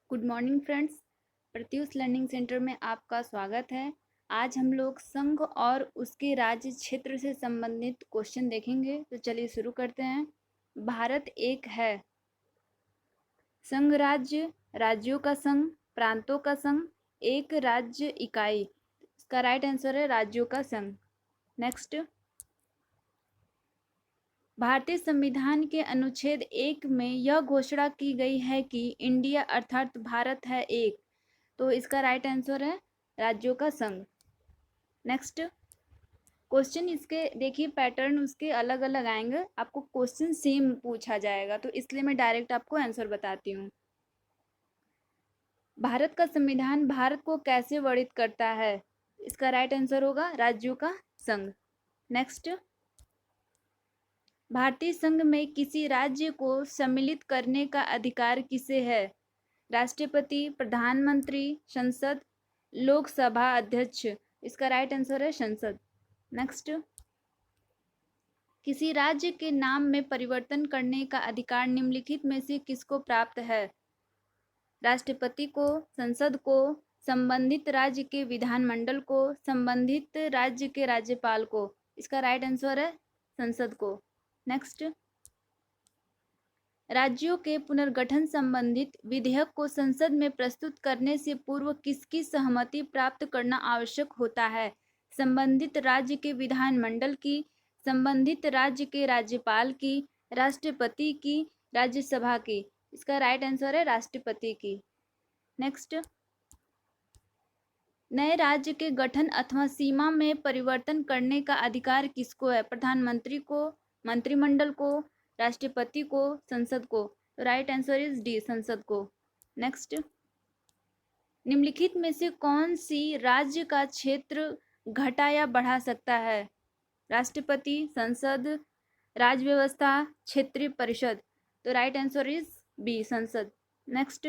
Good morning friends. Pratyush learning centre में आपका स्वागत है। आज हम लोग संघ और उसके राज्य क्षेत्र से संबंधित क्वेश्चन देखेंगे। तो चलिए शुरू करते हैं। भारत एक है। संघ राज्य, राज्यों का संघ, प्रांतों का संघ, एक राज्य इकाई। इसका राइट आंसर है राज्यों का संघ। नेक्स्ट, भारतीय संविधान के अनुच्छेद 1 में यह घोषणा की गई है कि इंडिया अर्थात भारत है एक। तो इसका राइट आंसर है राज्यों का संघ। नेक्स्ट क्वेश्चन, इसके देखिए पैटर्न उसके अलग अलग आएंगे, आपको क्वेश्चन सेम पूछा जाएगा, तो इसलिए मैं डायरेक्ट आपको आंसर बताती हूँ। भारत का संविधान भारत को कैसे वर्णित करता है? इसका राइट आंसर होगा राज्यों का संघ। नेक्स्ट, भारतीय संघ में किसी राज्य को सम्मिलित करने का अधिकार किसे है? राष्ट्रपति, प्रधानमंत्री, संसद, लोकसभा अध्यक्ष। इसका राइट आंसर है संसद। नेक्स्ट, किसी राज्य के नाम में परिवर्तन करने का अधिकार निम्नलिखित में से किसको प्राप्त है? राष्ट्रपति को, संसद को, संबंधित राज्य के विधानमंडल को, संबंधित राज्य के राज्यपाल को। इसका राइट आंसर है संसद को। नेक्स्ट, राज्यों के पुनर्गठन संबंधित विधेयक को संसद में प्रस्तुत करने से पूर्व किसकी सहमति प्राप्त करना आवश्यक होता है? संबंधित राज्य के विधानमंडल की, संबंधित राज्य के राज्यपाल की, राष्ट्रपति की, राज्यसभा की। इसका राइट आंसर है राष्ट्रपति की। नेक्स्ट, नए राज्य के गठन अथवा सीमा में परिवर्तन करने का अधिकार किसको है? प्रधानमंत्री को, मंत्रिमंडल को, राष्ट्रपति को, संसद को। तो राइट आंसर इज डी, संसद को। नेक्स्ट, निम्नलिखित में से कौन सी राज्य का क्षेत्र घटा या बढ़ा सकता है? राष्ट्रपति, संसद, राज्य व्यवस्था, क्षेत्रीय परिषद। तो राइट आंसर इज बी, संसद। नेक्स्ट,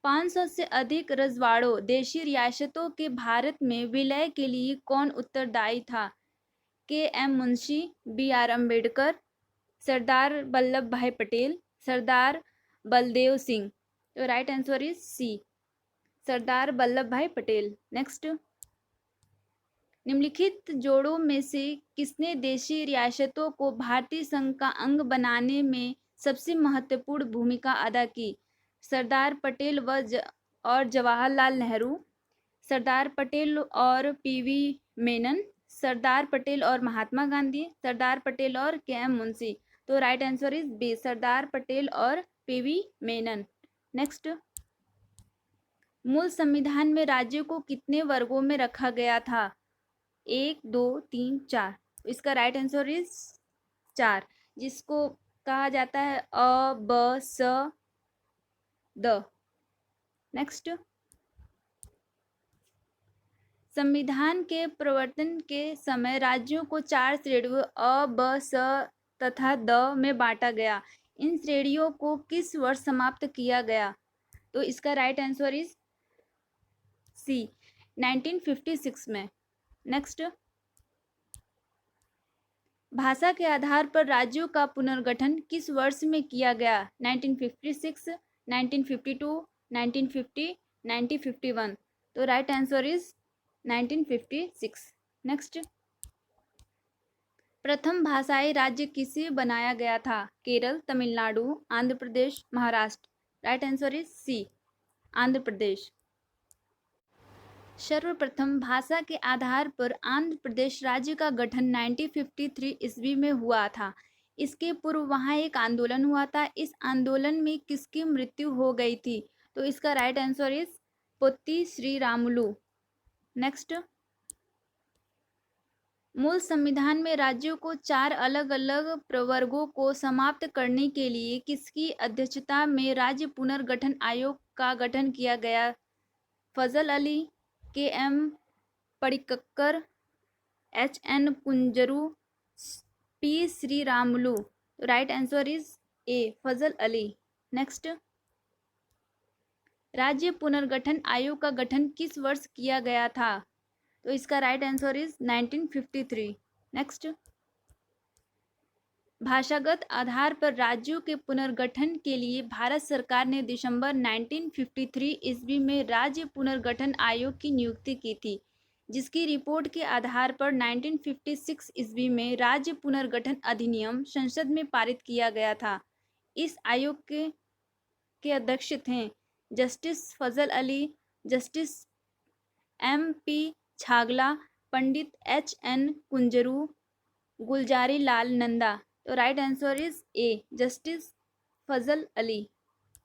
500 से अधिक रजवाड़ों देशी रियासतों के भारत में विलय के लिए कौन उत्तरदायी था? K M Munshi, B R Ambedkar, Sardar Vallabh Bhai Patel, Sardar Baldev Singh. तो right answer is C, Sardar Vallabh Bhai Patel. Next, निम्नलिखित जोड़ों में से किसने देशी रियासतों को भारतीय संघ का अंग बनाने में सबसे महत्वपूर्ण भूमिका अदा की? सरदार पटेल और जवाहरलाल नेहरू, सरदार पटेल और पीवी मेनन, सरदार पटेल और महात्मा गांधी, सरदार पटेल और के एम मुंशी। तो right answer is B, Sardar Patel और पीवी मेनन। नेक्स्ट, मूल संविधान में राज्यों को कितने वर्गों में रखा गया था? 1, 2, 3, 4। इसका राइट आंसर इज 4, जिसको कहा जाता है अ, ब, स, द। नेक्स्ट, संविधान के प्रवर्तन के समय राज्यों को 4 श्रेणियों अ, ब, स तथा द में बांटा गया। इन श्रेणियों को किस वर्ष समाप्त किया गया? तो इसका राइट आंसर इज सी, 1956 में। नेक्स्ट, भाषा के आधार पर राज्यों का पुनर्गठन किस वर्ष में किया गया? 1956, 1952, 1950, 1951। तो राइट आंसर इज 1956। नेक्स्ट, प्रथम भाषाई राज्य किसे बनाया गया था? Kerala, Tamil Nadu, Andhra Pradesh, Maharashtra. Right answer is C, Andhra Pradesh. सर्वप्रथम भाषा के आधार पर आंध्र प्रदेश राज्य का गठन 1953 ईस्वी में हुआ था। इसके पूर्व वहाँ एक आंदोलन हुआ था। इस आंदोलन में किसकी मृत्यु हो गई थी? तो इसका right answer is Potti Sriramulu. Next, मूल संविधान में राज्यों को 4 अलग अलग प्रवर्गों को समाप्त करने के लिए किसकी अध्यक्षता में राज्य पुनर्गठन आयोग का गठन किया गया? Fazal Ali, K M Panikkar, H N Kunzru, P Sriramulu. Right answer is A, Fazal Ali. Next, राज्य पुनर्गठन आयोग का गठन किस वर्ष किया गया था? तो इसका राइट आंसर इज 1953। नेक्स्ट, भाषागत आधार पर राज्यों के पुनर्गठन के लिए भारत सरकार ने दिसंबर 1953 ईस्वी में राज्य पुनर्गठन आयोग की नियुक्ति की थी, जिसकी रिपोर्ट के आधार पर 1956 ईस्वी में राज्य पुनर्गठन अधिनियम संसद में पारित किया गया था। इस आयोग के अध्यक्ष थे justice Fazal Ali, justice MP Chagla, Pandit HN Kunzru, Gulzari Lal Nanda. तो right answer is A, justice Fazal Ali.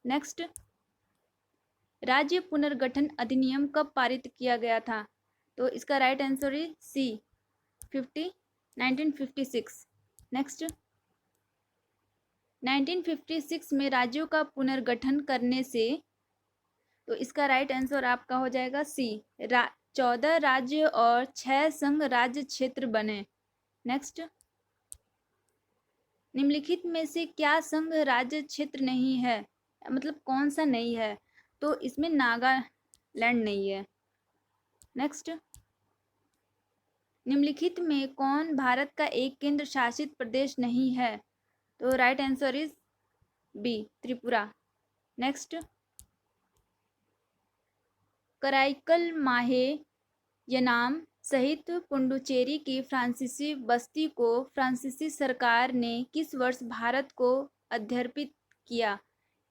Next, राज्य पुनर्गठन अधिनियम कब पारित किया गया था? तो इसका right answer is C, 1956। Next, 1956 में राज्यों का पुनर्गठन करने से, तो इसका राइट आंसर आपका हो जाएगा सी, 14 राज्य और 6 संघ राज्य क्षेत्र बने। नेक्स्ट, निम्नलिखित में से क्या संघ राज्य क्षेत्र नहीं है, मतलब कौन सा नहीं है? तो इसमें नागालैंड नहीं है। नेक्स्ट, निम्नलिखित में कौन भारत का एक केंद्र शासित प्रदेश नहीं है? तो right answer is B, Tripura. Next, Karaikal Mahe Yanam सहित पुडुचेरी की फ्रांसीसी बस्ती को फ्रांसीसी सरकार ने किस वर्ष भारत को अर्पित किया?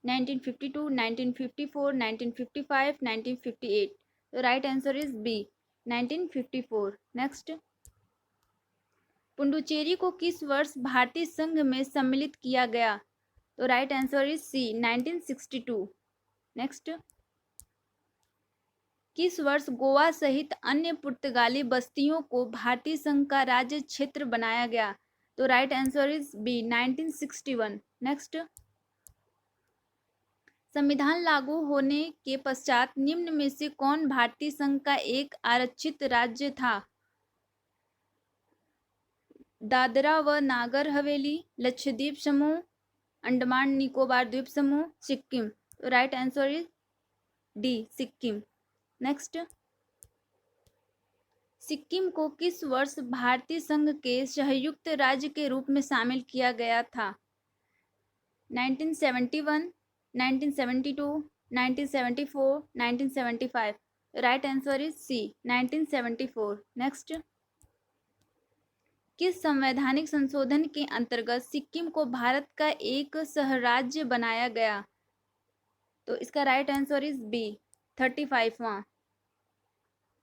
1952, 1954, 1955, 1958। तो right answer is B, 1954। Next, Puducherry को किस वर्ष भारतीय संघ में सम्मिलित किया गया? तो right answer is C, 1962। Next, किस वर्ष गोवा सहित अन्य पुर्तगाली बस्तियों को भारतीय संघ का राज्य क्षेत्र बनाया गया? तो right answer is B, 1961। Next, संविधान लागू होने के पश्चात निम्न में से कौन भारतीय संघ का एक आरक्षित राज्य था? दादरा व नागर हवेली, लक्षद्वीप समूह, अंडमान निकोबार द्वीप समूह, सिक्किम। तो right answer is D, Sikkim. Next, Sikkim को किस वर्ष भारतीय संघ के संयुक्त राज्य के रूप में शामिल किया गया था? 1971, 1972, 1974, 1975। Right answer is C, 1974। Next, किस संवैधानिक संशोधन के अंतर्गत सिक्किम को भारत का एक सहराज्य बनाया गया? तो इसका राइट आंसर इज बी, 35वां।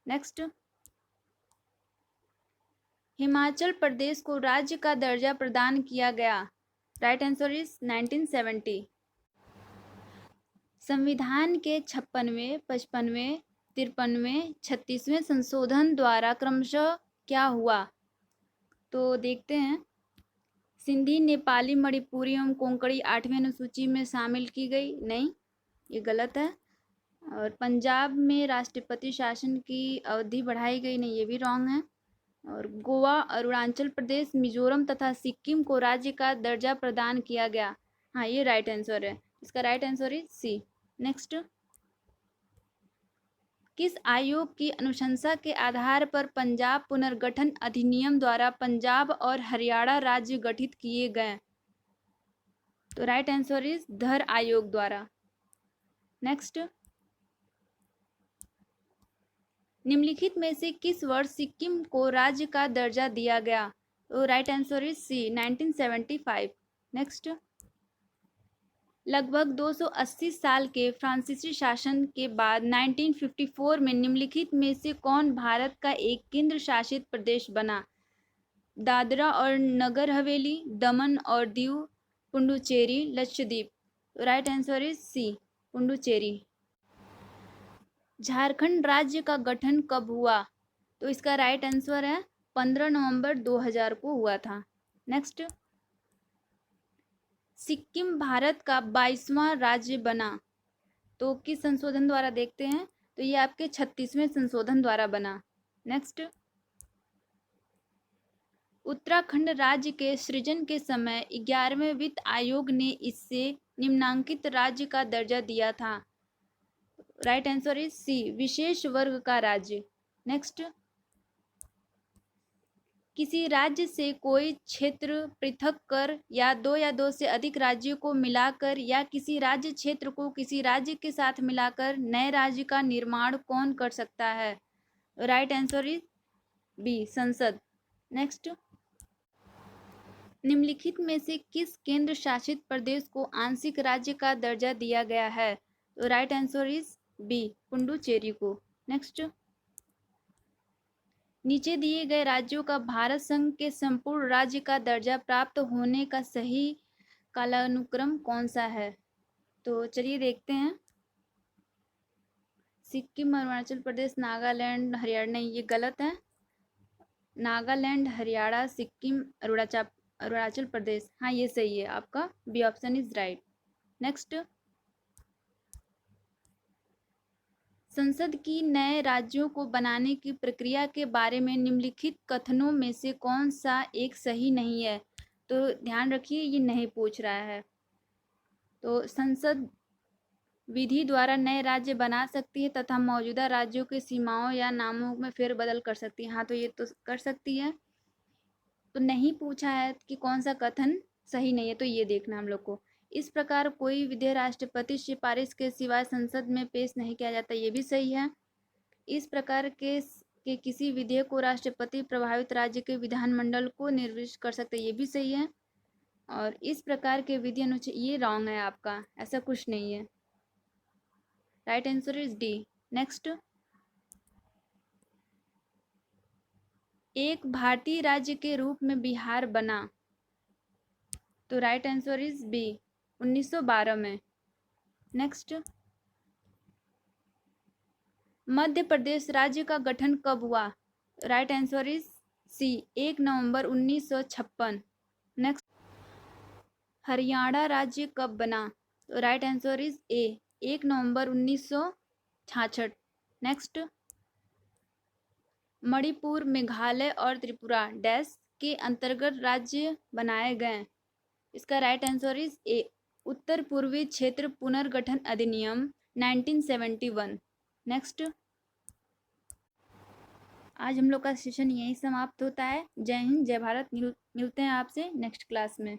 नेक्स्ट, हिमाचल प्रदेश को राज्य का दर्जा प्रदान किया गया। Right answer is 1970। संविधान के 56वें, 55वें, 53वें, 36वें संशोधन द्वारा क्रमशः क्या हुआ? तो देखते हैं। सिंधी, नेपाली, मणिपुरी एवं कोंकणी 8वीं अनुसूची में शामिल की गई, नहीं, ये गलत है। और पंजाब में राष्ट्रपति शासन की अवधि बढ़ाई गई, नहीं, ये भी रॉन्ग है। और गोवा, अरुणाचल प्रदेश, मिजोरम तथा सिक्किम को राज्य का दर्जा प्रदान किया गया। हाँ, ये राइट आंसर है, इसका right answer is C. Next, किस आयोग की अनुशंसा के आधार पर पंजाब पुनर्गठन अधिनियम द्वारा पंजाब और हरियाणा राज्य गठित किए गए? तो राइट आंसर इज धर आयोग द्वारा। नेक्स्ट, निम्नलिखित में से किस वर्ष सिक्किम को राज्य का दर्जा दिया गया? तो right answer is C, 1975। Next, लगभग 280 साल के फ्रांसीसी शासन के बाद 1954 में निम्नलिखित में से कौन भारत का एक केंद्र शासित प्रदेश बना? दादरा और नगर हवेली, दमन और दीव, पुडुचेरी, लक्षद्वीप। तो right answer is C, Puducherry. Jharkhand राज्य का गठन कब हुआ? तो इसका राइट आंसर है 15 नवंबर 2000 को हुआ था। नेक्स्ट, सिक्किम भारत का 22वां राज्य बना, तो किस संशोधन द्वारा? देखते हैं, तो ये आपके 36वें संशोधन द्वारा बना। नेक्स्ट, उत्तराखंड राज्य के सृजन के समय 11वें वित्त आयोग ने इससे निम्नांकित राज्य का दर्जा दिया था। राइट आंसर इज सी, विशेष वर्ग का राज्य। नेक्स्ट, किसी राज्य से कोई क्षेत्र पृथक कर या दो से अधिक राज्यों को मिलाकर या किसी राज्य क्षेत्र को किसी राज्य के साथ मिलाकर नए राज्य का निर्माण कौन कर सकता है? राइट आंसर इज बी, संसद। नेक्स्ट, निम्नलिखित में से किस केंद्र शासित प्रदेश को आंशिक राज्य का दर्जा दिया गया है? तो right answer is B, Puducherry को। नेक्स्ट, नीचे दिए गए राज्यों का भारत संघ के संपूर्ण राज्य का दर्जा प्राप्त होने का सही कालानुक्रम कौन सा है? तो चलिए देखते हैं। सिक्किम, अरुणाचल प्रदेश, नागालैंड, हरियाणा। नहीं, ये गलत है। नागालैंड, हरियाणा, सिक्किम, अरुणाचल प्रदेश। हाँ, ये सही है आपका, B option is right. Next, संसद की नए राज्यों को बनाने की प्रक्रिया के बारे में निम्नलिखित कथनों में से कौन सा एक सही नहीं है? तो ध्यान रखिए, ये नहीं पूछ रहा है। तो संसद विधि द्वारा नए राज्य बना सकती है तथा मौजूदा राज्यों की सीमाओं या नामों में फेरबदल कर सकती है। हाँ, तो ये तो कर सकती है। तो नहीं पूछा है कि कौन सा कथन सही नहीं है, तो ये देखना हम लोग को। इस प्रकार कोई विधेयक राष्ट्रपति सिफारिश के सिवाय संसद में पेश नहीं किया जाता, ये भी सही है। इस प्रकार के किसी विधेयक को राष्ट्रपति प्रभावित राज्य के विधानमंडल को निर्दिष्ट कर सकते हैं, ये भी सही है। और इस प्रकार के विधि अनुच्छेद, ये रॉन्ग है आपका, ऐसा कुछ नहीं है। Right answer is D. Next, एक भारतीय राज्य के रूप में बिहार बना। तो राइट आंसर इज बी, 1912 में। नेक्स्ट, मध्य प्रदेश राज्य का गठन कब हुआ? Right answer is C, 1 November 1956। Next, Haryana राज्य कब बना? तो right answer is A, 1 November 1966। Next, Manipur, Meghalaya और त्रिपुरा डैश के अंतर्गत राज्य बनाए गए। इसका राइट आंसर इज ए, उत्तर पूर्वी क्षेत्र पुनर्गठन अधिनियम 1971। नेक्स्ट, आज हम लोग का सेशन यही समाप्त होता है। जय हिंद, जय भारत। मिलते हैं आपसे नेक्स्ट क्लास में।